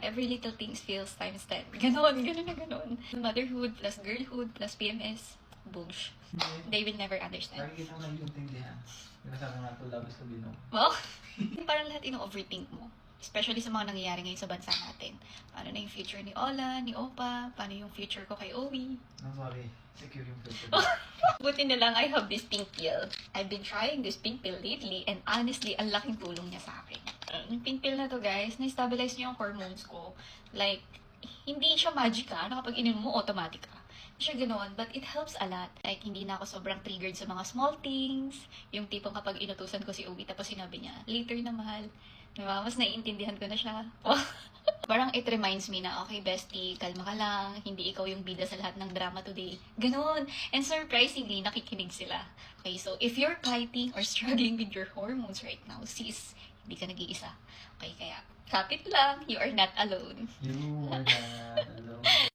every little things feels times 10. Ganon na ganon. Motherhood plus girlhood plus PMS, bullsh. They will never understand. Nakikita ko na yung tindihan. Pinasabi nga ito, love is to be known. Well, parang lahat ino-overthink mo. Especially sa mga nangyayari ngayon sa bansa natin. Paano na yung future ni Ola, ni Opa? Paano yung future ko kay Owie? No, sorry. Secure yung filter. Buti na lang I have this pink pill. I've been trying this pink pill lately and honestly, ang laking tulong niya sa akin. Yung pink pill na to guys, na-stabilize niya yung hormones ko. Like, hindi siya magic na kapag ininom mo, automatic ka. Hindi siya ganoon, but it helps a lot. Like, hindi na ako sobrang triggered sa mga small things. Yung tipong kapag inutusan ko si Owie, tapos sinabi niya, later na mahal. Diba? Mas naiintindihan ko na siya. Parang it reminds me na, okay, bestie, kalma ka lang. Hindi ikaw yung bida sa lahat ng drama today. Ganon. And surprisingly, nakikinig sila. Okay, so if you're fighting or struggling with your hormones right now, sis, hindi ka nag-iisa. Okay, kaya kapit lang. You are not alone. You are not